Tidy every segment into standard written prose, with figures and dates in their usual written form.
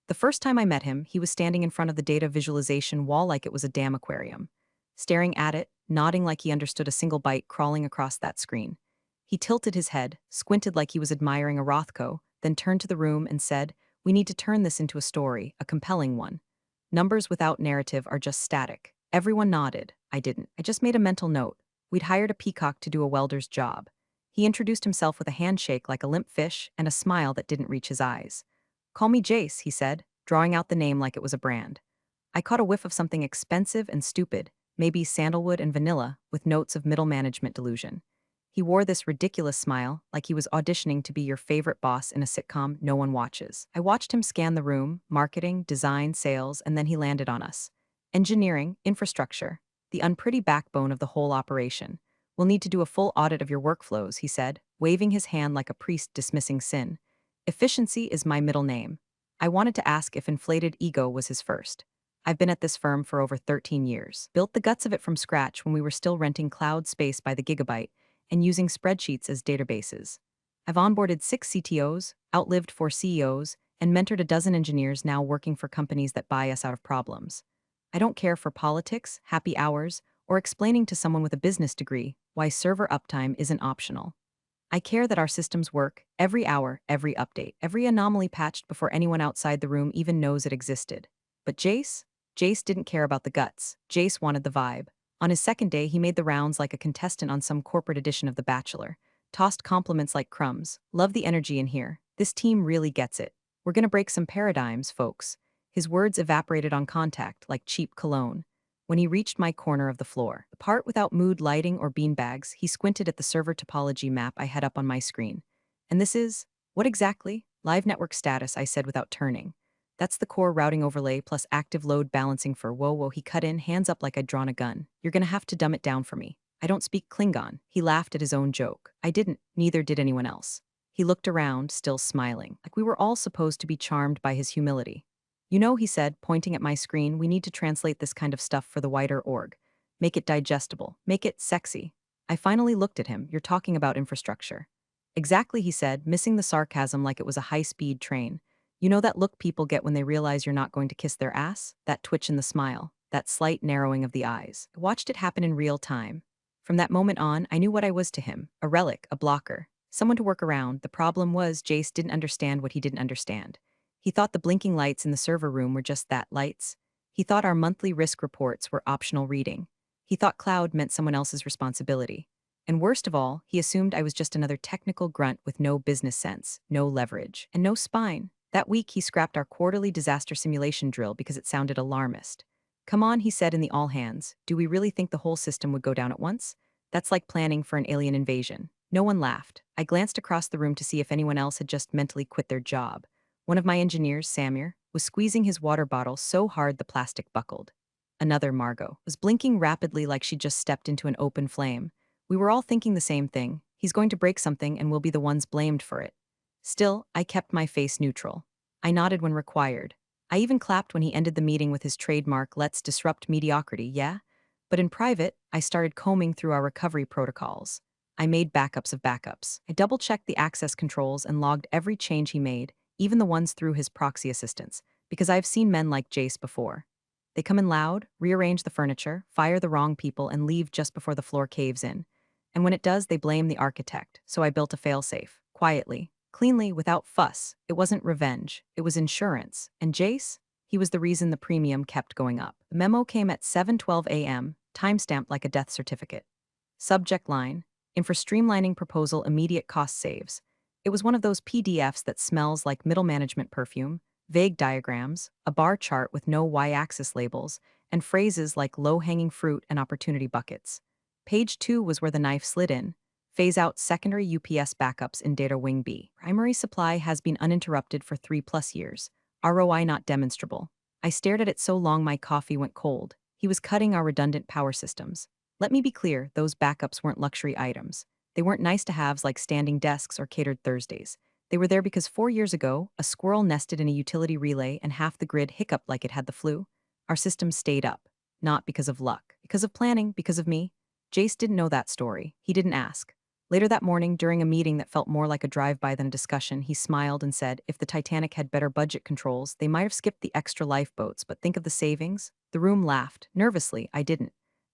The first time I met him, he was standing in front of the data visualization wall like it was a damn aquarium, staring at it, nodding like he understood a single byte crawling across that screen. He tilted his head, squinted like he was admiring a Rothko, then turned to the room and said, "We need to turn this into a story, a compelling one. Numbers without narrative are just static." Everyone nodded. I didn't. I just made a mental note. We'd hired a peacock to do a welder's job. He introduced himself with a handshake like a limp fish and a smile that didn't reach his eyes. "Call me Jace," he said, drawing out the name like it was a brand. I caught a whiff of something expensive and stupid, maybe sandalwood and vanilla, with notes of middle management delusion. He wore this ridiculous smile, like he was auditioning to be your favorite boss in a sitcom no one watches. I watched him scan the room, marketing, design, sales, and then he landed on us. Engineering, infrastructure, the unpretty backbone of the whole operation. "We'll need to do a full audit of your workflows," he said, waving his hand like a priest dismissing sin. "Efficiency is my middle name." I wanted to ask if inflated ego was his first. I've been at this firm for over 13 years, built the guts of it from scratch when we were still renting cloud space by the gigabyte and using spreadsheets as databases. I've onboarded 6 CTOs, outlived 4 CEOs, and mentored a dozen engineers now working for companies that buy us out of problems. I don't care for politics, happy hours, or explaining to someone with a business degree why server uptime isn't optional. I care that our systems work every hour, every update, every anomaly patched before anyone outside the room even knows it existed. But Jace? Jace didn't care about the guts. Jace wanted the vibe. On his second day, he made the rounds like a contestant on some corporate edition of The Bachelor. Tossed compliments like crumbs. "Love the energy in here. This team really gets it. We're gonna break some paradigms, folks." His words evaporated on contact like cheap cologne. When he reached my corner of the floor, the part without mood lighting or beanbags, he squinted at the server topology map I had up on my screen. "And this is, what exactly?" "Live network status," I said without turning. "That's the core routing overlay plus active load balancing for whoa," he cut in, hands up like I'd drawn a gun. "You're gonna have to dumb it down for me. I don't speak Klingon." He laughed at his own joke. I didn't, neither did anyone else. He looked around, still smiling, like we were all supposed to be charmed by his humility. "You know," he said, pointing at my screen, "we need to translate this kind of stuff for the wider org. Make it digestible. Make it sexy." I finally looked at him. "You're talking about infrastructure." "Exactly," he said, missing the sarcasm like it was a high-speed train. "You know that look people get when they realize you're not going to kiss their ass? That twitch in the smile, that slight narrowing of the eyes." I watched it happen in real time. From that moment on, I knew what I was to him: a relic, a blocker, someone to work around. The problem was Jace didn't understand what he didn't understand. He thought the blinking lights in the server room were just that, lights. He thought our monthly risk reports were optional reading. He thought cloud meant someone else's responsibility. And worst of all, he assumed I was just another technical grunt with no business sense, no leverage, and no spine. That week, he scrapped our quarterly disaster simulation drill because it sounded alarmist. "Come on," he said in the all hands. "Do we really think the whole system would go down at once? That's like planning for an alien invasion." No one laughed. I glanced across the room to see if anyone else had just mentally quit their job. One of my engineers, Samir, was squeezing his water bottle so hard the plastic buckled. Another, Margot, was blinking rapidly like she'd just stepped into an open flame. We were all thinking the same thing. He's going to break something and we'll be the ones blamed for it. Still, I kept my face neutral. I nodded when required. I even clapped when he ended the meeting with his trademark "let's disrupt mediocrity," yeah? But in private, I started combing through our recovery protocols. I made backups of backups. I double-checked the access controls and logged every change he made, even the ones through his proxy assistants, because I've seen men like Jace before. They come in loud, rearrange the furniture, fire the wrong people, and leave just before the floor caves in. And when it does, they blame the architect, so I built a failsafe, quietly, cleanly, without fuss. It wasn't revenge, it was insurance. And Jace? He was the reason the premium kept going up. The memo came at 7:12 a.m., timestamped like a death certificate. Subject line: "Infra streamlining proposal, immediate cost saves." It was one of those PDFs that smells like middle management perfume, vague diagrams, a bar chart with no y-axis labels, and phrases like low-hanging fruit and opportunity buckets. Page 2 was where the knife slid in. "Phase out secondary UPS backups in Data Wing B. Primary supply has been uninterrupted for 3+ years. ROI not demonstrable." I stared at it so long my coffee went cold. He was cutting our redundant power systems. Let me be clear, those backups weren't luxury items. They weren't nice-to-haves like standing desks or catered Thursdays. They were there because 4 years ago, a squirrel nested in a utility relay and half the grid hiccuped like it had the flu. Our system stayed up. Not because of luck. Because of planning, because of me. Jace didn't know that story. He didn't ask. Later that morning, during a meeting that felt more like a drive-by than a discussion, he smiled and said, if the Titanic had better budget controls, they might have skipped the extra lifeboats, but think of the savings. The room laughed. Nervously, I didn't.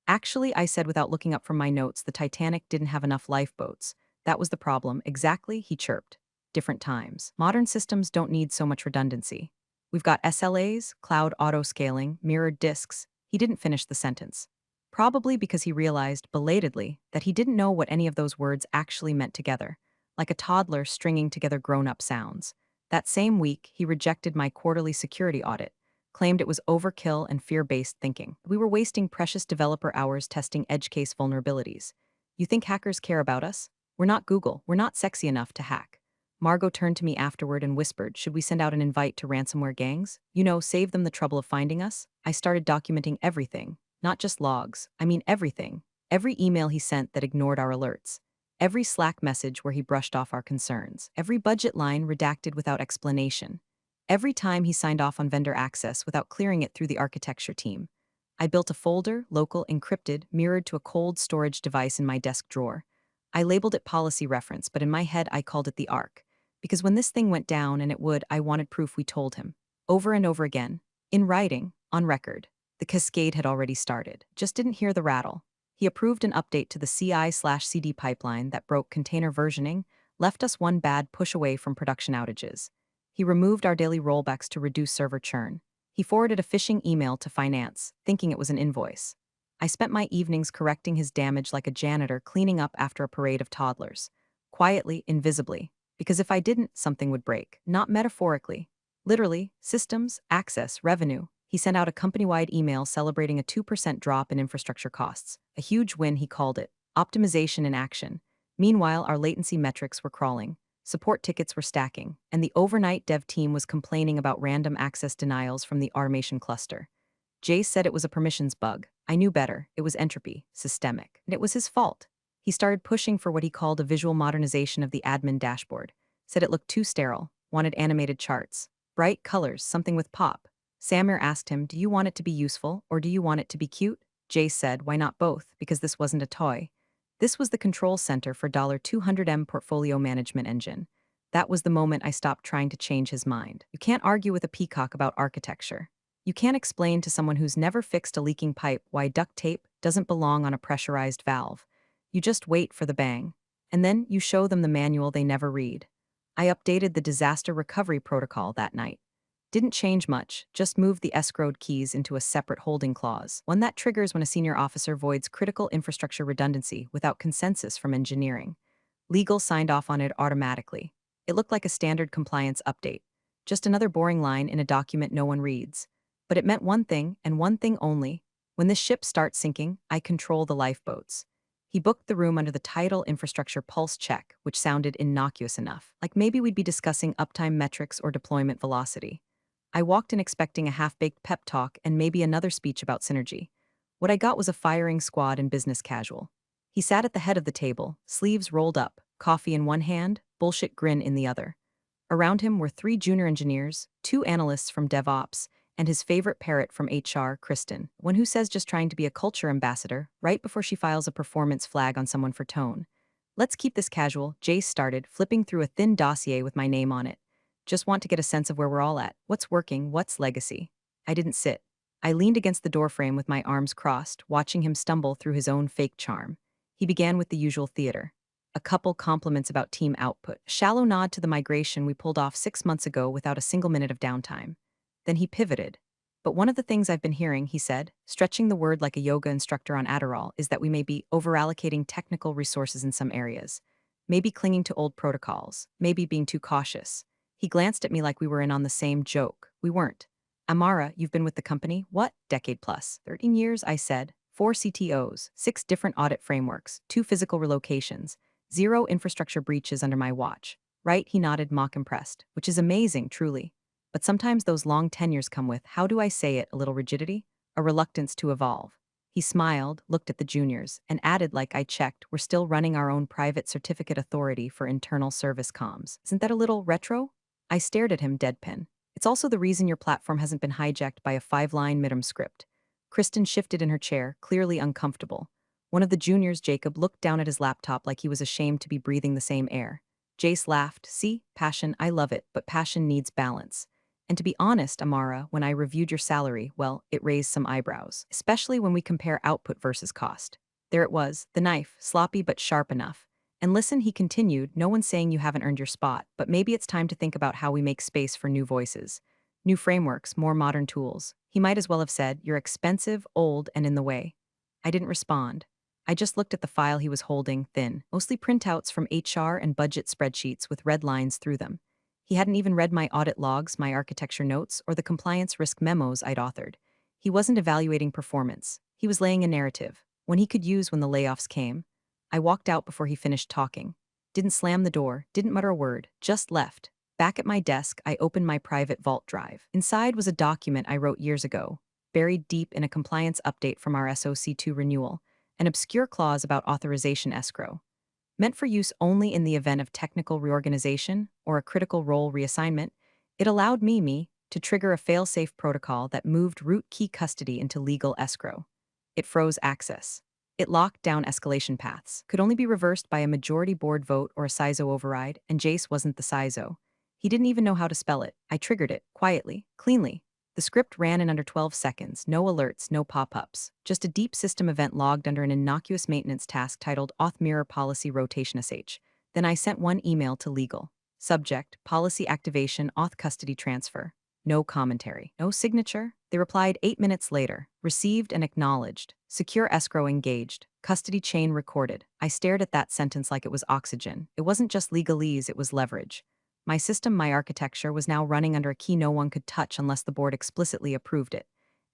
Actually, I said without looking up from my notes, the Titanic didn't have enough lifeboats. That was the problem. Exactly, he chirped. Different times. Modern systems don't need so much redundancy. We've got SLAs, cloud auto-scaling, mirrored disks. He didn't finish the sentence. Probably because he realized, belatedly, that he didn't know what any of those words actually meant together, like a toddler stringing together grown-up sounds. That same week, he rejected my quarterly security audit, claimed it was overkill and fear-based thinking. We were wasting precious developer hours testing edge case vulnerabilities. You think hackers care about us? We're not Google. We're not sexy enough to hack. Margot turned to me afterward and whispered, should we send out an invite to ransomware gangs? Save them the trouble of finding us? I started documenting everything. Not just logs, I mean everything. Every email he sent that ignored our alerts. Every Slack message where he brushed off our concerns. Every budget line redacted without explanation. Every time he signed off on vendor access without clearing it through the architecture team. I built a folder, local, encrypted, mirrored to a cold storage device in my desk drawer. I labeled it policy reference, but in my head I called it the ARC. Because when this thing went down, and it would, I wanted proof we told him. Over and over again. In writing, on record. The cascade had already started, just didn't hear the rattle. He approved an update to the CI/CD pipeline that broke container versioning, left us one bad push away from production outages. He removed our daily rollbacks to reduce server churn. He forwarded a phishing email to finance, thinking it was an invoice. I spent my evenings correcting his damage like a janitor cleaning up after a parade of toddlers. Quietly, invisibly. Because if I didn't, something would break. Not metaphorically. Literally, systems, access, revenue. He sent out a company-wide email celebrating a 2% drop in infrastructure costs. A huge win, he called it. Optimization in action. Meanwhile, our latency metrics were crawling. Support tickets were stacking. And the overnight dev team was complaining about random access denials from the automation cluster. Jay said it was a permissions bug. I knew better. It was entropy. Systemic. And it was his fault. He started pushing for what he called a visual modernization of the admin dashboard. Said it looked too sterile. Wanted animated charts. Bright colors, something with pop. Samir asked him, do you want it to be useful, or do you want it to be cute? Jay said, why not both, because this wasn't a toy. This was the control center for $200M portfolio management engine. That was the moment I stopped trying to change his mind. You can't argue with a peacock about architecture. You can't explain to someone who's never fixed a leaking pipe why duct tape doesn't belong on a pressurized valve. You just wait for the bang. And then you show them the manual they never read. I updated the disaster recovery protocol that night. Didn't change much, just moved the escrowed keys into a separate holding clause, one that triggers when a senior officer voids critical infrastructure redundancy without consensus from engineering. Legal signed off on it automatically. It looked like a standard compliance update, just another boring line in a document no one reads. But it meant one thing, and one thing only. When this ship starts sinking, I control the lifeboats. He booked the room under the title Infrastructure Pulse Check, which sounded innocuous enough, like maybe we'd be discussing uptime metrics or deployment velocity. I walked in expecting a half-baked pep talk and maybe another speech about synergy. What I got was a firing squad and business casual. He sat at the head of the table, sleeves rolled up, coffee in one hand, bullshit grin in the other. Around him were 3 junior engineers, 2 analysts from DevOps, and his favorite parrot from HR, Kristen, one who says just trying to be a culture ambassador right before she files a performance flag on someone for tone. Let's keep this casual, Jace started, flipping through a thin dossier with my name on it. Just want to get a sense of where we're all at. What's working, what's legacy? I didn't sit. I leaned against the doorframe with my arms crossed, watching him stumble through his own fake charm. He began with the usual theater. A couple compliments about team output, a shallow nod to the migration we pulled off 6 months ago without a single minute of downtime. Then he pivoted. But one of the things I've been hearing, he said, stretching the word like a yoga instructor on Adderall, is that we may be overallocating technical resources in some areas. Maybe clinging to old protocols, maybe being too cautious. He glanced at me like we were in on the same joke. We weren't. Amara, you've been with the company, what? Decade plus. 13 years, I said. 4 CTOs, 6 different audit frameworks, 2 physical relocations, 0 infrastructure breaches under my watch. Right? He nodded, mock impressed, which is amazing, truly. But sometimes those long tenures come with, how do I say it, a little rigidity? A reluctance to evolve. He smiled, looked at the juniors, and added like I checked, we're still running our own private certificate authority for internal service comms. Isn't that a little retro? I stared at him deadpan. It's also the reason your platform hasn't been hijacked by a 5-line MITM script. Kristen shifted in her chair, clearly uncomfortable. One of the juniors, Jacob, looked down at his laptop like he was ashamed to be breathing the same air. Jace laughed. See, passion, I love it, but passion needs balance. And to be honest, Amara, when I reviewed your salary, well, it raised some eyebrows, especially when we compare output versus cost. There it was, the knife, sloppy but sharp enough. And listen, he continued, no one's saying you haven't earned your spot, but maybe it's time to think about how we make space for new voices. New frameworks, more modern tools. He might as well have said, you're expensive, old, and in the way. I didn't respond. I just looked at the file he was holding, thin, mostly printouts from HR and budget spreadsheets with red lines through them. He hadn't even read my audit logs, my architecture notes, or the compliance risk memos I'd authored. He wasn't evaluating performance. He was laying a narrative, one he could use when the layoffs came. I walked out before he finished talking. Didn't slam the door, didn't mutter a word, just left. Back at my desk, I opened my private vault drive. Inside was a document I wrote years ago, buried deep in a compliance update from our SOC2 renewal, an obscure clause about authorization escrow. Meant for use only in the event of technical reorganization or a critical role reassignment, it allowed me to trigger a failsafe protocol that moved root key custody into legal escrow. It froze access. It locked down escalation paths, could only be reversed by a majority board vote or a CISO override, and Jace wasn't the CISO. He didn't even know how to spell it. I triggered it, quietly, cleanly. The script ran in under 12 seconds, no alerts, no pop-ups, just a deep system event logged under an innocuous maintenance task titled Auth Mirror Policy Rotation SH. Then I sent one email to legal. Subject, Policy Activation Auth Custody Transfer. No commentary, no signature. They replied 8 minutes later. Received and acknowledged. Secure escrow engaged. Custody chain recorded. I stared at that sentence like it was oxygen. It wasn't just legalese, it was leverage. My system, my architecture, was now running under a key no one could touch unless the board explicitly approved it.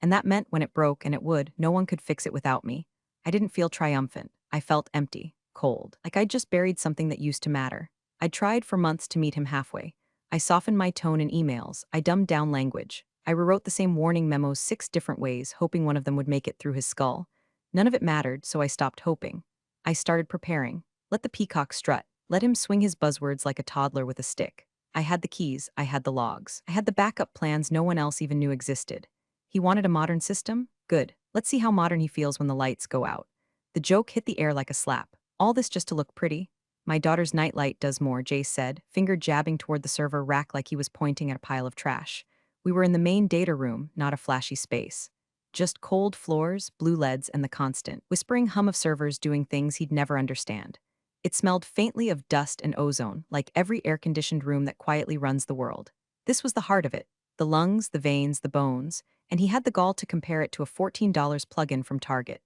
And that meant when it broke, and it would, no one could fix it without me. I didn't feel triumphant. I felt empty, cold, like I'd just buried something that used to matter. I'd tried for months to meet him halfway. I softened my tone in emails. I dumbed down language. I rewrote the same warning memos 6 different ways, hoping one of them would make it through his skull. None of it mattered, so I stopped hoping. I started preparing. Let the peacock strut. Let him swing his buzzwords like a toddler with a stick. I had the keys, I had the logs. I had the backup plans no one else even knew existed. He wanted a modern system? Good. Let's see how modern he feels when the lights go out. The joke hit the air like a slap. All this just to look pretty? My daughter's nightlight does more, Jace said, finger jabbing toward the server rack like he was pointing at a pile of trash. We were in the main data room, not a flashy space. Just cold floors, blue LEDs, and the constant, whispering hum of servers doing things he'd never understand. It smelled faintly of dust and ozone, like every air-conditioned room that quietly runs the world. This was the heart of it. The lungs, the veins, the bones, and he had the gall to compare it to a $14 plug-in from Target.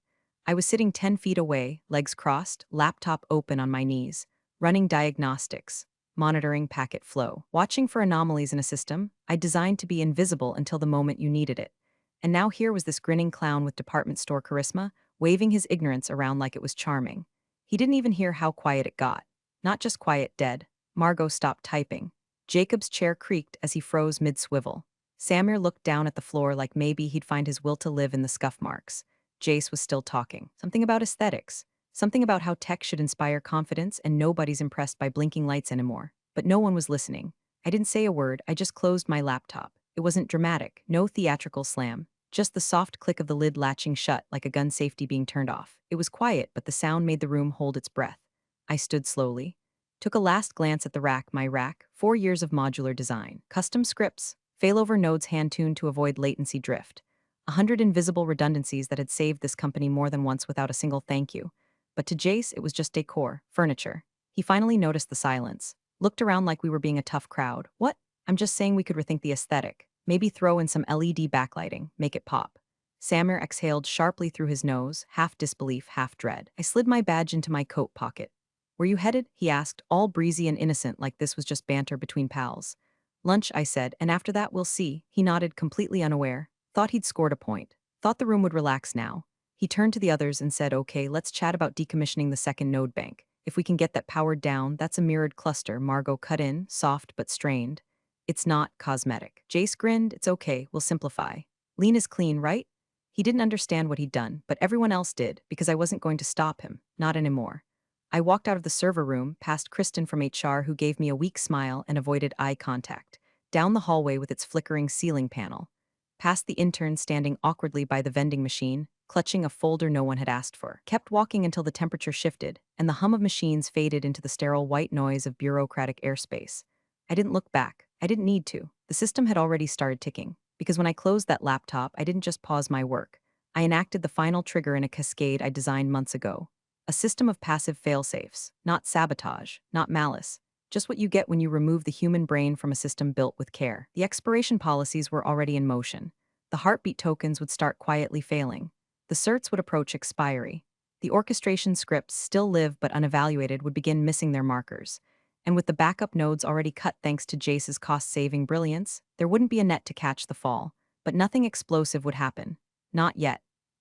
I was sitting 10 feet away, legs crossed, laptop open on my knees, running diagnostics, monitoring packet flow, watching for anomalies in a system I'd designed to be invisible until the moment you needed it. And now here was this grinning clown with department store charisma, waving his ignorance around like it was charming. He didn't even hear how quiet it got. Not just quiet, dead. Margot stopped typing. Jacob's chair creaked as he froze mid-swivel. Samir looked down at the floor like maybe he'd find his will to live in the scuff marks. Jace was still talking. Something about aesthetics. Something about how tech should inspire confidence and nobody's impressed by blinking lights anymore. But no one was listening. I didn't say a word, I just closed my laptop. It wasn't dramatic, no theatrical slam. Just the soft click of the lid latching shut like a gun safety being turned off. It was quiet, but the sound made the room hold its breath. I stood slowly. Took a last glance at the rack, my rack, 4 years of modular design. Custom scripts, failover nodes hand-tuned to avoid latency drift. 100 invisible redundancies that had saved this company more than once without a single thank you. But to Jace, it was just decor, furniture. He finally noticed the silence. Looked around like we were being a tough crowd. What? I'm just saying we could rethink the aesthetic. Maybe throw in some LED backlighting, make it pop. Samir exhaled sharply through his nose, half disbelief, half dread. I slid my badge into my coat pocket. Where you headed? He asked, all breezy and innocent like this was just banter between pals. Lunch, I said, and after that we'll see. He nodded, completely unaware. Thought he'd scored a point. Thought the room would relax now. He turned to the others and said, okay, let's chat about decommissioning the second node bank. If we can get that powered down, that's a mirrored cluster, Margot cut in, soft but strained. It's not cosmetic. Jace grinned, it's okay, we'll simplify. Lean is clean, right? He didn't understand what he'd done, but everyone else did, because I wasn't going to stop him. Not anymore. I walked out of the server room, past Kristen from HR who gave me a weak smile and avoided eye contact, down the hallway with its flickering ceiling panel, past the intern standing awkwardly by the vending machine, clutching a folder no one had asked for. Kept walking until the temperature shifted, and the hum of machines faded into the sterile white noise of bureaucratic airspace. I didn't look back. I didn't need to. The system had already started ticking, because when I closed that laptop, I didn't just pause my work. I enacted the final trigger in a cascade I designed months ago. A system of passive failsafes, not sabotage, not malice, just what you get when you remove the human brain from a system built with care. The expiration policies were already in motion. The heartbeat tokens would start quietly failing. The certs would approach expiry. The orchestration scripts, still live but unevaluated, would begin missing their markers. And with the backup nodes already cut thanks to Jace's cost-saving brilliance, there wouldn't be a net to catch the fall. But nothing explosive would happen. Not yet.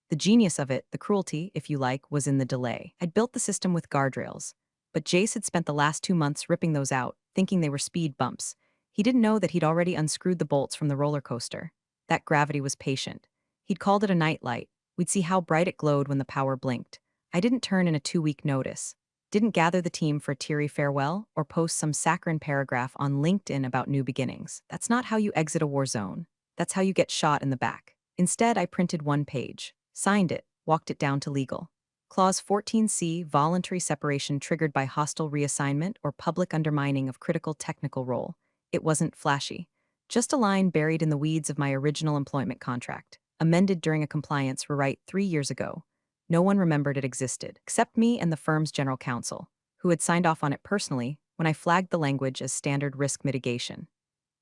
The genius of it, the cruelty, if you like, was in the delay. I'd built the system with guardrails, but Jace had spent the last 2 months ripping those out, thinking they were speed bumps. He didn't know that he'd already unscrewed the bolts from the roller coaster. That gravity was patient. He'd called it a night light. We'd see how bright it glowed when the power blinked. I didn't turn in a 2-week notice. Didn't gather the team for a teary farewell or post some saccharine paragraph on LinkedIn about new beginnings. That's not how you exit a war zone. That's how you get shot in the back. Instead, I printed one page, signed it, walked it down to legal. Clause 14C, voluntary separation triggered by hostile reassignment or public undermining of critical technical role. It wasn't flashy. Just a line buried in the weeds of my original employment contract, amended during a compliance rewrite 3 years ago. No one remembered it existed, except me and the firm's general counsel, who had signed off on it personally when I flagged the language as standard risk mitigation.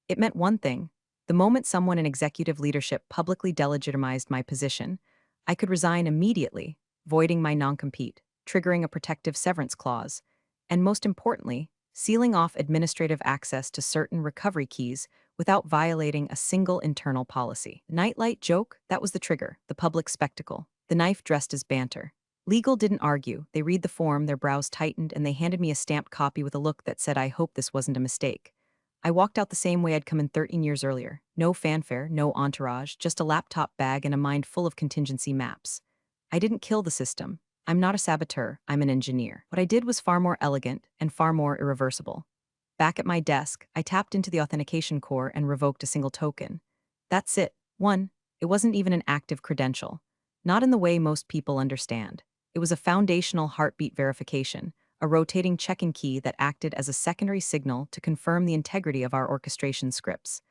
It meant one thing. The moment someone in executive leadership publicly delegitimized my position, I could resign immediately, voiding my non-compete, triggering a protective severance clause, and most importantly, sealing off administrative access to certain recovery keys without violating a single internal policy. Nightlight joke, that was the trigger, the public spectacle, the knife dressed as banter. Legal didn't argue. They read the form, their brows tightened, and they handed me a stamped copy with a look that said, "I hope this wasn't a mistake." I walked out the same way I'd come in 13 years earlier. No fanfare, no entourage, just a laptop bag and a mind full of contingency maps. I didn't kill the system. I'm not a saboteur, I'm an engineer. What I did was far more elegant and far more irreversible. Back at my desk, I tapped into the authentication core and revoked a single token. That's it. One, it wasn't even an active credential. Not in the way most people understand. It was a foundational heartbeat verification, a rotating check-in key that acted as a secondary signal to confirm the integrity of our orchestration scripts.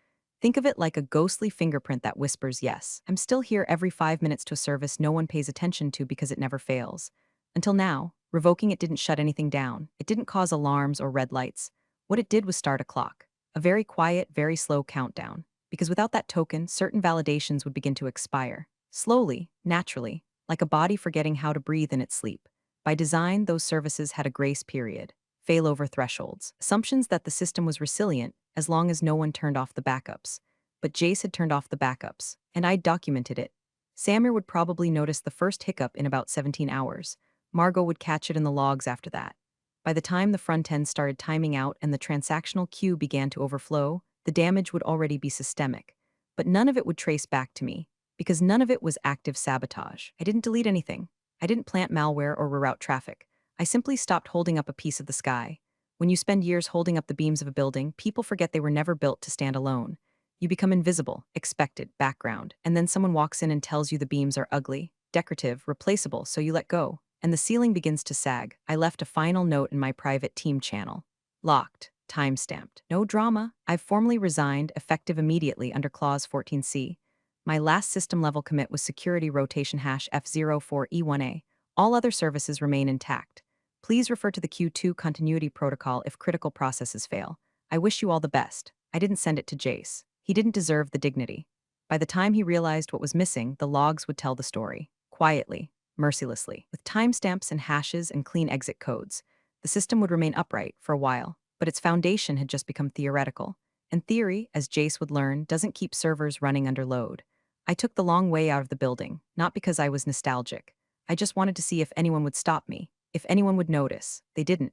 Think of it like a ghostly fingerprint that whispers yes. I'm still here every 5 minutes to a service no one pays attention to because it never fails. Until now, revoking it didn't shut anything down. It didn't cause alarms or red lights. What it did was start a clock. A very quiet, very slow countdown. Because without that token, certain validations would begin to expire. Slowly, naturally, like a body forgetting how to breathe in its sleep. By design, those services had a grace period, failover thresholds, assumptions that the system was resilient as long as no one turned off the backups. But Jace had turned off the backups, and I'd documented it. Samir would probably notice the first hiccup in about 17 hours. Margot would catch it in the logs after that. By the time the front end started timing out and the transactional queue began to overflow, the damage would already be systemic. But none of it would trace back to me, because none of it was active sabotage. I didn't delete anything. I didn't plant malware or reroute traffic. I simply stopped holding up a piece of the sky. When you spend years holding up the beams of a building, people forget they were never built to stand alone. You become invisible, expected, background, and then someone walks in and tells you the beams are ugly, decorative, replaceable, so you let go. And the ceiling begins to sag. I left a final note in my private team channel. Locked, time-stamped. No drama. I've formally resigned, effective immediately under Clause 14C. My last system-level commit was security rotation hash F04E1A. All other services remain intact. Please refer to the Q2 continuity protocol if critical processes fail. I wish you all the best. I didn't send it to Jace. He didn't deserve the dignity. By the time he realized what was missing, the logs would tell the story. Quietly, mercilessly, with timestamps and hashes and clean exit codes. The system would remain upright for a while, but its foundation had just become theoretical. And theory, as Jace would learn, doesn't keep servers running under load. I took the long way out of the building, not because I was nostalgic. I just wanted to see if anyone would stop me, if anyone would notice. They didn't.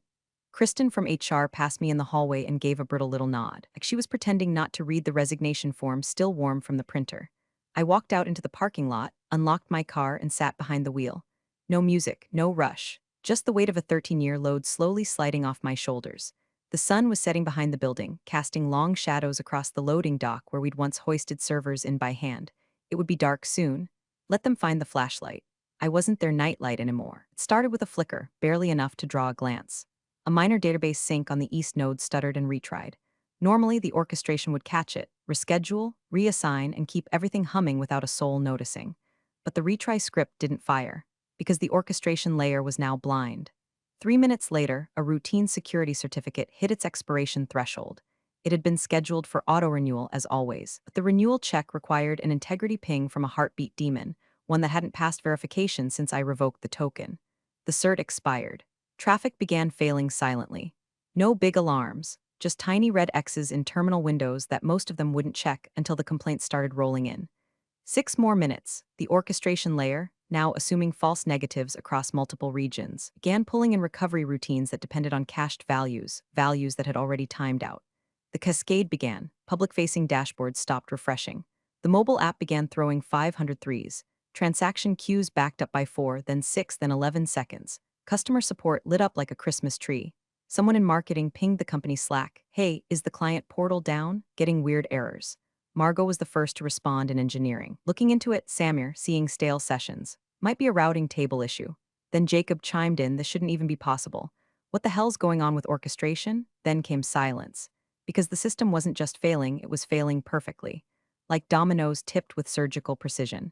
Kristen from HR passed me in the hallway and gave a brittle little nod, like she was pretending not to read the resignation form still warm from the printer. I walked out into the parking lot, unlocked my car, and sat behind the wheel. No music, no rush, just the weight of a 13-year load slowly sliding off my shoulders. The sun was setting behind the building, casting long shadows across the loading dock where we'd once hoisted servers in by hand. It would be dark soon. Let them find the flashlight. I wasn't their nightlight anymore. It started with a flicker, barely enough to draw a glance. A minor database sync on the east node stuttered and retried. Normally, the orchestration would catch it, reschedule, reassign, and keep everything humming without a soul noticing. But the retry script didn't fire, because the orchestration layer was now blind. 3 minutes later, a routine security certificate hit its expiration threshold. It had been scheduled for auto-renewal as always, but the renewal check required an integrity ping from a heartbeat daemon, one that hadn't passed verification since I revoked the token. The cert expired. Traffic began failing silently. No big alarms, just tiny red X's in terminal windows that most of them wouldn't check until the complaints started rolling in. 6 more minutes, the orchestration layer, now assuming false negatives across multiple regions, began pulling in recovery routines that depended on cached values, values that had already timed out. The cascade began. Public-facing dashboards stopped refreshing. The mobile app began throwing 500 threes. Transaction queues backed up by 4, then 6, then 11 seconds. Customer support lit up like a Christmas tree. Someone in marketing pinged the company Slack. Hey, is the client portal down? Getting weird errors. Margot was the first to respond in engineering. Looking into it, Samir, seeing stale sessions. Might be a routing table issue. Then Jacob chimed in, this shouldn't even be possible. What the hell's going on with orchestration? Then came silence. Because the system wasn't just failing, it was failing perfectly. Like dominoes tipped with surgical precision.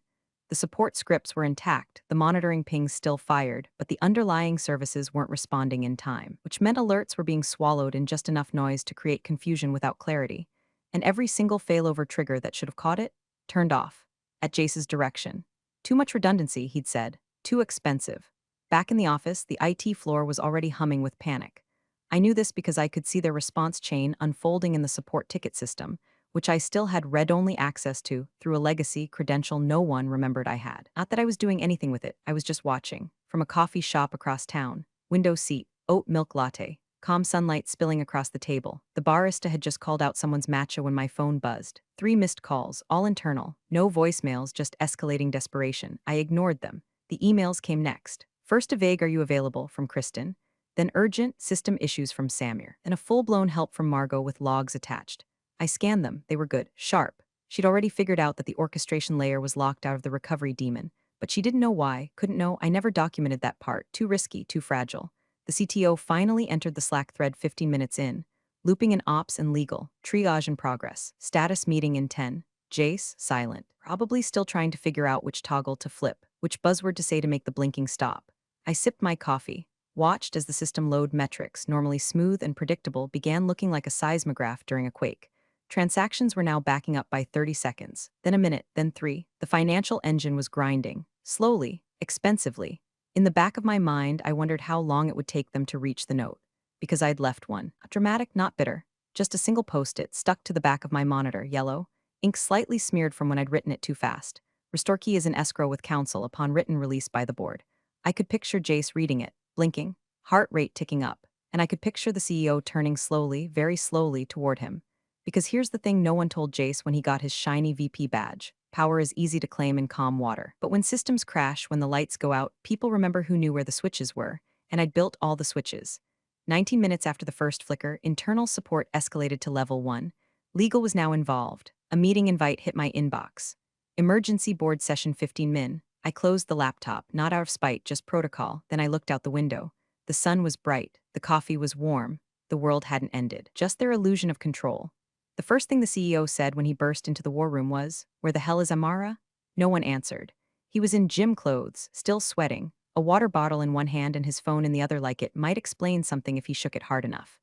The support scripts were intact, the monitoring pings still fired, but the underlying services weren't responding in time, which meant alerts were being swallowed in just enough noise to create confusion without clarity. And every single failover trigger that should have caught it, turned off, at Jace's direction. Too much redundancy, he'd said. Too expensive. Back in the office, the IT floor was already humming with panic. I knew this because I could see their response chain unfolding in the support ticket system, which I still had read-only access to through a legacy credential no one remembered I had. Not that I was doing anything with it, I was just watching. From a coffee shop across town, window seat, oat milk latte, calm sunlight spilling across the table. The barista had just called out someone's matcha when my phone buzzed. 3 missed calls, all internal. No voicemails, just escalating desperation. I ignored them. The emails came next. First a vague "Are you available?" from Kristen, then urgent system issues from Samir, and a full-blown help from Margot with logs attached. I scanned them. They were good. Sharp. She'd already figured out that the orchestration layer was locked out of the recovery daemon, but she didn't know why, couldn't know. I never documented that part. Too risky, too fragile. The CTO finally entered the Slack thread 15 minutes in, looping in ops and legal, triage in progress, status meeting in 10, Jace, silent, probably still trying to figure out which toggle to flip, which buzzword to say to make the blinking stop. I sipped my coffee, watched as the system load metrics, normally smooth and predictable, began looking like a seismograph during a quake. Transactions were now backing up by 30 seconds, then a minute, then 3. The financial engine was grinding, slowly, expensively. In the back of my mind, I wondered how long it would take them to reach the note, because I'd left one. Dramatic, not bitter. Just a single post-it stuck to the back of my monitor, yellow, ink slightly smeared from when I'd written it too fast. Restore key is in escrow with counsel upon written release by the board. I could picture Jace reading it, blinking, heart rate ticking up, and I could picture the CEO turning slowly, very slowly, toward him. Because here's the thing no one told Jace when he got his shiny VP badge. Power is easy to claim in calm water. But when systems crash, when the lights go out, people remember who knew where the switches were, and I'd built all the switches. 19 minutes after the first flicker, internal support escalated to level 1. Legal was now involved. A meeting invite hit my inbox. Emergency board session 15 min. I closed the laptop, not out of spite, just protocol. Then I looked out the window. The sun was bright. The coffee was warm. The world hadn't ended. Just their illusion of control. The first thing the CEO said when he burst into the war room was, "Where the hell is Amara?" No one answered. He was in gym clothes, still sweating, a water bottle in one hand and his phone in the other, like it might explain something if he shook it hard enough.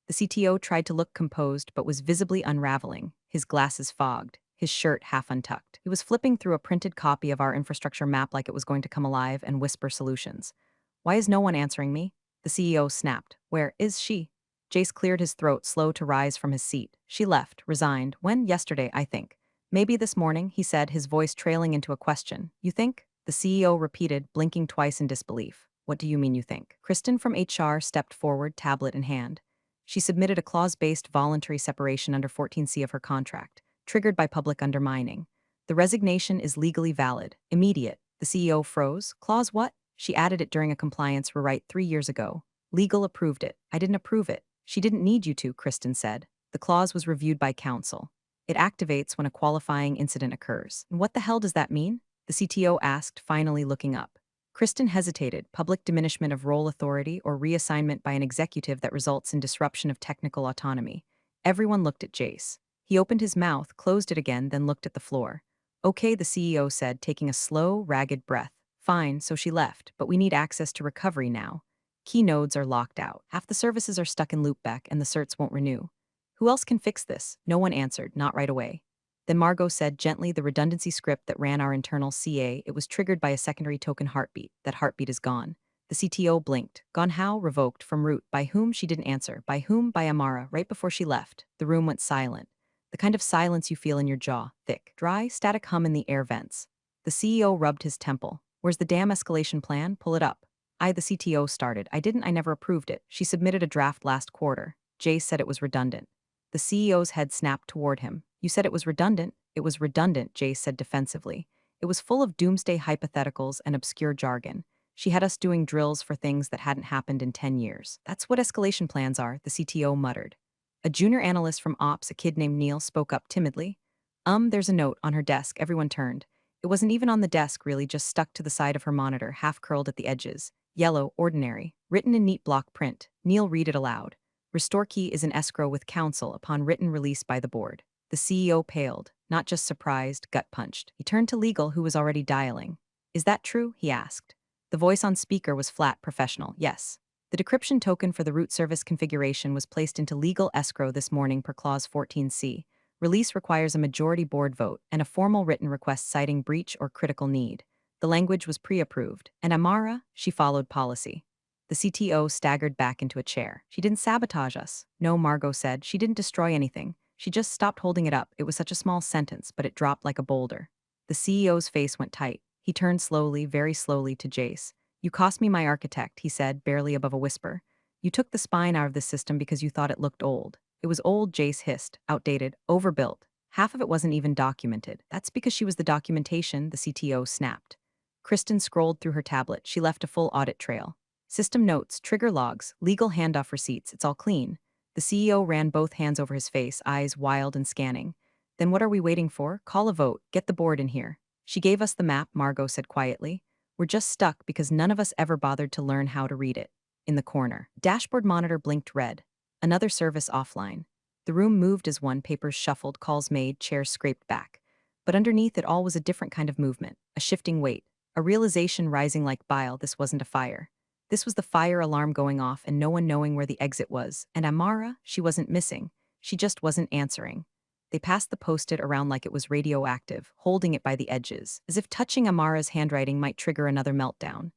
The CTO tried to look composed but was visibly unraveling, his glasses fogged, his shirt half untucked. He was flipping through a printed copy of our infrastructure map like it was going to come alive and whisper solutions. "Why is no one answering me?" The CEO snapped. "Where is she?" Jace cleared his throat, slow to rise from his seat. "She left, resigned. When? Yesterday, I think." "Maybe this morning," he said, his voice trailing into a question. "You think?" The CEO repeated, blinking twice in disbelief. "What do you mean you think?" Kristen from HR stepped forward, tablet in hand. She submitted a clause-based voluntary separation under 14C of her contract, triggered by public undermining. "The resignation is legally valid. Immediate." The CEO froze. "Clause what?" "She added it during a compliance rewrite 3 years ago. Legal approved it. I didn't approve it." "She didn't need you to," Kristen said. "The clause was reviewed by counsel. It activates when a qualifying incident occurs." "And what the hell does that mean?" The CTO asked, finally looking up. Kristen hesitated, public diminishment of role authority or reassignment by an executive that results in disruption of technical autonomy. Everyone looked at Jace. He opened his mouth, closed it again, then looked at the floor. Okay, the CEO said, taking a slow, ragged breath. Fine, so she left, but we need access to recovery now. Key nodes are locked out. Half the services are stuck in loopback and the certs won't renew. Who else can fix this? No one answered, not right away. Then Margot said gently the redundancy script that ran our internal CA, it was triggered by a secondary token heartbeat. That heartbeat is gone. The CTO blinked. Gone how? Revoked. From root. By whom? She didn't answer. By whom? By Amara. Right before she left. The room went silent. The kind of silence you feel in your jaw. Thick, dry, static hum in the air vents. The CEO rubbed his temple. Where's the damn escalation plan? Pull it up. The CTO started. I never approved it. She submitted a draft last quarter. Jay said it was redundant. The CEO's head snapped toward him. You said it was redundant. It was redundant, Jay said defensively. It was full of doomsday hypotheticals and obscure jargon. She had us doing drills for things that hadn't happened in 10 years. That's what escalation plans are, the CTO muttered. A junior analyst from Ops, a kid named Neil, spoke up timidly. There's a note on her desk. Everyone turned. It wasn't even on the desk, really, just stuck to the side of her monitor, half curled at the edges. Yellow, ordinary, written in neat block print. Neil read it aloud. Restore key is in escrow with counsel upon written release by the board. The CEO paled, not just surprised, gut-punched. He turned to legal, who was already dialing. Is that true? He asked. The voice on speaker was flat, professional. Yes. The decryption token for the root service configuration was placed into legal escrow this morning per Clause 14C. Release requires a majority board vote and a formal written request citing breach or critical need. The language was pre-approved, and Amara, she followed policy. The CTO staggered back into a chair. She didn't sabotage us. No, Margot said. She didn't destroy anything. She just stopped holding it up. It was such a small sentence, but it dropped like a boulder. The CEO's face went tight. He turned slowly, very slowly, to Jace. You cost me my architect, he said, barely above a whisper. You took the spine out of the system because you thought it looked old. It was old, Jace hissed, outdated, overbuilt. Half of it wasn't even documented. That's because she was the documentation, the CTO snapped. Kristen scrolled through her tablet. She left a full audit trail. System notes, trigger logs, legal handoff receipts, it's all clean. The CEO ran both hands over his face, eyes wild and scanning. Then what are we waiting for? Call a vote, get the board in here. She gave us the map, Margot said quietly. We're just stuck because none of us ever bothered to learn how to read it. In the corner. Dashboard monitor blinked red. Another service offline. The room moved as one, papers shuffled, calls made, chairs scraped back. But underneath it all was a different kind of movement, a shifting weight, a realization rising like bile. This wasn't a fire. This was the fire alarm going off and no one knowing where the exit was. And Amara, she wasn't missing. She just wasn't answering. They passed the post-it around like it was radioactive, holding it by the edges, as if touching Amara's handwriting might trigger another meltdown.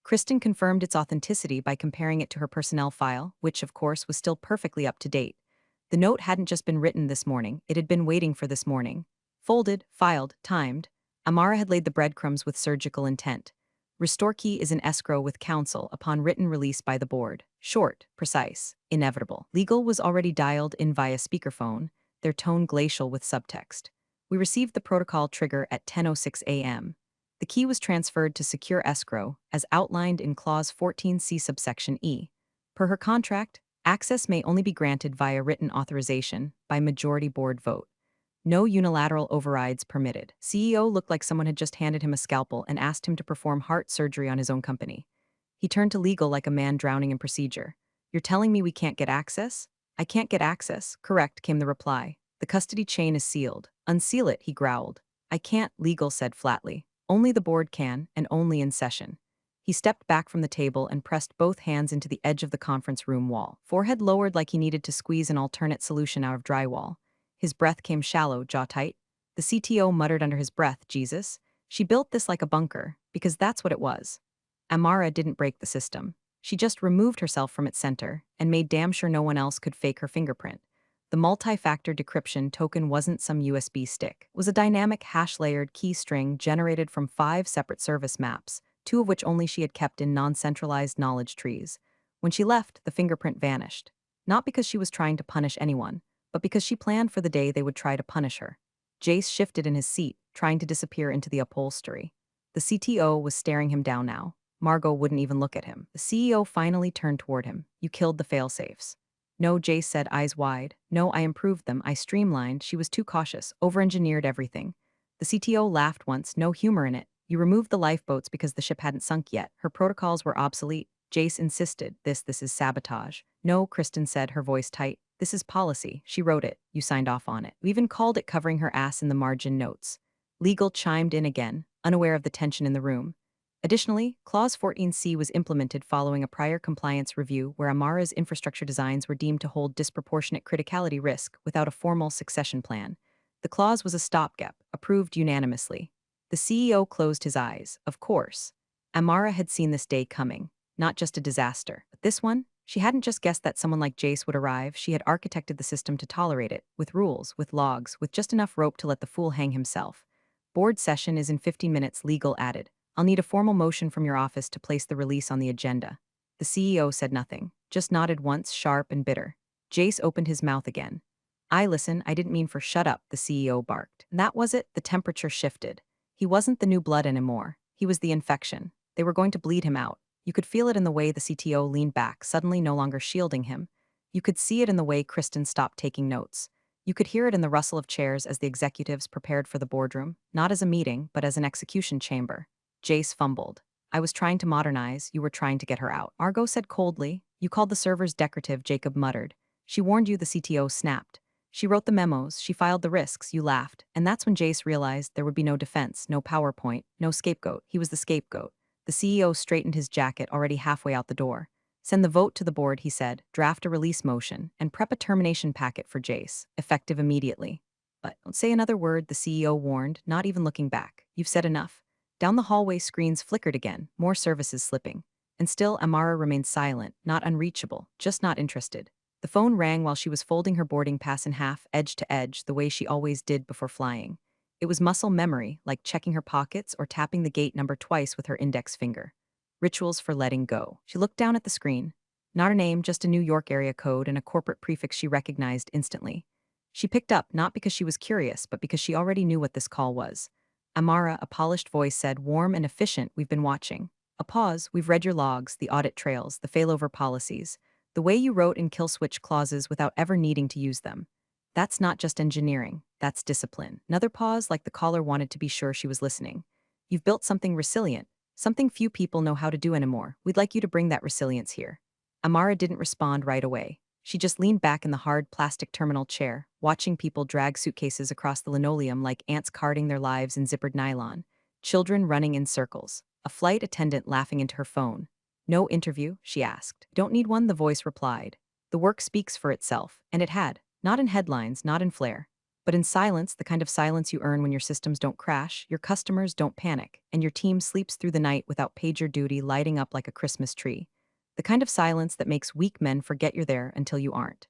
Kristen confirmed its authenticity by comparing it to her personnel file, which, of course, was still perfectly up to date. The note hadn't just been written this morning, it had been waiting for this morning. Folded, filed, timed, Amara had laid the breadcrumbs with surgical intent. Restore key is in escrow with counsel upon written release by the board. Short, precise, inevitable. Legal was already dialed in via speakerphone, their tone glacial with subtext. We received the protocol trigger at 10:06 a.m. The key was transferred to secure escrow, as outlined in Clause 14C subsection E. Per her contract, access may only be granted via written authorization by majority board vote. No unilateral overrides permitted. CEO looked like someone had just handed him a scalpel and asked him to perform heart surgery on his own company. He turned to legal like a man drowning in procedure. You're telling me we can't get access? I can't get access. Correct, came the reply. The custody chain is sealed. Unseal it, he growled. I can't, legal said flatly. Only the board can, and only in session. He stepped back from the table and pressed both hands into the edge of the conference room wall, forehead lowered like he needed to squeeze an alternate solution out of drywall. His breath came shallow, jaw tight. The CTO muttered under his breath, Jesus. She built this like a bunker, because that's what it was. Amara didn't break the system. She just removed herself from its center and made damn sure no one else could fake her fingerprint. The multi-factor decryption token wasn't some USB stick. It was a dynamic hash-layered key string generated from 5 separate service maps, 2 of which only she had kept in non-centralized knowledge trees. When she left, the fingerprint vanished. Not because she was trying to punish anyone, but because she planned for the day they would try to punish her. Jace shifted in his seat, trying to disappear into the upholstery. The CTO was staring him down now. Margot wouldn't even look at him. The CEO finally turned toward him. You killed the failsafes. No, Jace said, eyes wide. No, I improved them. I streamlined. She was too cautious, over-engineered everything. The CTO laughed once, no humor in it. You removed the lifeboats because the ship hadn't sunk yet. Her protocols were obsolete. Jace insisted, this is sabotage. No, Kristen said, her voice tight. This is policy. She wrote it. You signed off on it. We even called it covering her ass in the margin notes. Legal chimed in again, unaware of the tension in the room. Additionally, Clause 14C was implemented following a prior compliance review where Amara's infrastructure designs were deemed to hold disproportionate criticality risk without a formal succession plan. The clause was a stopgap, approved unanimously. The CEO closed his eyes. Of course. Amara had seen this day coming, not just a disaster. But this one? She hadn't just guessed that someone like Jace would arrive, she had architected the system to tolerate it, with rules, with logs, with just enough rope to let the fool hang himself. Board session is in 15 minutes, legal added. I'll need a formal motion from your office to place the release on the agenda. The CEO said nothing, just nodded once, sharp and bitter. Jace opened his mouth again. I didn't mean for shut up, the CEO barked. And that was it, the temperature shifted. He wasn't the new blood anymore. He was the infection. They were going to bleed him out. You could feel it in the way the CTO leaned back, suddenly no longer shielding him. You could see it in the way Kristen stopped taking notes. You could hear it in the rustle of chairs as the executives prepared for the boardroom, not as a meeting, but as an execution chamber. Jace fumbled. I was trying to modernize, you were trying to get her out. Argo said coldly. You called the servers decorative, Jacob muttered. She warned you, the CTO snapped. She wrote the memos, she filed the risks, you laughed. And that's when Jace realized there would be no defense, no PowerPoint, no scapegoat. He was the scapegoat. The CEO straightened his jacket, already halfway out the door. Send the vote to the board, he said, draft a release motion, and prep a termination packet for Jace, effective immediately. But don't say another word, the CEO warned, not even looking back. You've said enough. Down the hallway, screens flickered again, more services slipping. And still, Amara remained silent, not unreachable, just not interested. The phone rang while she was folding her boarding pass in half, edge to edge, the way she always did before flying. It was muscle memory, like checking her pockets or tapping the gate number twice with her index finger. Rituals for letting go. She looked down at the screen. Not a name, just a New York area code and a corporate prefix she recognized instantly. She picked up, not because she was curious, but because she already knew what this call was. Amara, a polished voice said, warm and efficient, we've been watching. A pause, we've read your logs, the audit trails, the failover policies. The way you wrote and kill switch clauses without ever needing to use them. That's not just engineering, that's discipline. Another pause, like the caller wanted to be sure she was listening. You've built something resilient, something few people know how to do anymore. We'd like you to bring that resilience here. Amara didn't respond right away. She just leaned back in the hard plastic terminal chair, watching people drag suitcases across the linoleum like ants carting their lives in zippered nylon. Children running in circles. A flight attendant laughing into her phone. No interview, she asked. Don't need one, the voice replied. The work speaks for itself, and it had. Not in headlines, not in flair. But in silence, the kind of silence you earn when your systems don't crash, your customers don't panic, and your team sleeps through the night without pager duty lighting up like a Christmas tree. The kind of silence that makes weak men forget you're there until you aren't.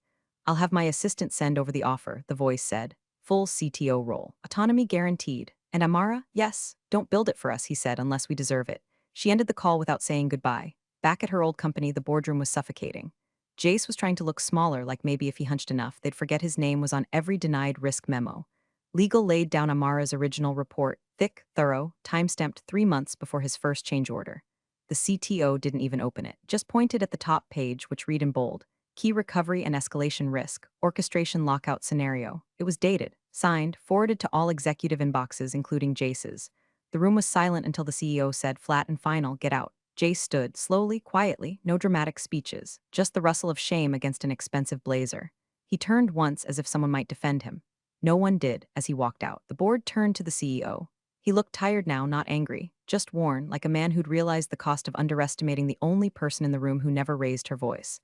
I'll have my assistant send over the offer, the voice said. Full CTO role. Autonomy guaranteed. And Amara? Yes. Don't build it for us, he said, unless we deserve it. She ended the call without saying goodbye. Back at her old company, the boardroom was suffocating. Jace was trying to look smaller, like maybe if he hunched enough, they'd forget his name was on every denied risk memo. Legal laid down Amara's original report, thick, thorough, time-stamped 3 months before his first change order. The CTO didn't even open it, just pointed at the top page, which read in bold, Key Recovery and Escalation Risk, Orchestration Lockout Scenario. It was dated, signed, forwarded to all executive inboxes, including Jace's. The room was silent until the CEO said, flat and final, get out. Jace stood, slowly, quietly, no dramatic speeches, just the rustle of shame against an expensive blazer. He turned once as if someone might defend him. No one did, as he walked out. The board turned to the CEO. He looked tired now, not angry, just worn, like a man who'd realized the cost of underestimating the only person in the room who never raised her voice.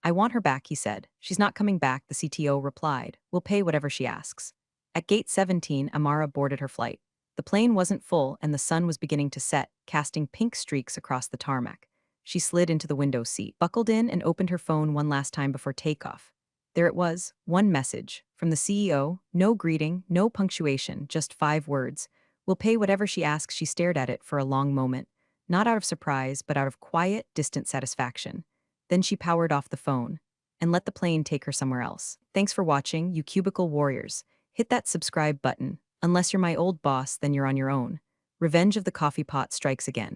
I want her back, he said. She's not coming back, the CTO replied. We'll pay whatever she asks. At gate 17, Amara boarded her flight. The plane wasn't full, and the sun was beginning to set, casting pink streaks across the tarmac. She slid into the window seat, buckled in, and opened her phone one last time before takeoff. There it was, one message. From the CEO, no greeting, no punctuation, just 5 words. We'll pay whatever she asks. She stared at it for a long moment, not out of surprise, but out of quiet, distant satisfaction. Then she powered off the phone and let the plane take her somewhere else. Thanks for watching, you cubicle warriors. Hit that subscribe button. Unless you're my old boss, then you're on your own. Revenge of the Coffee Pot strikes again.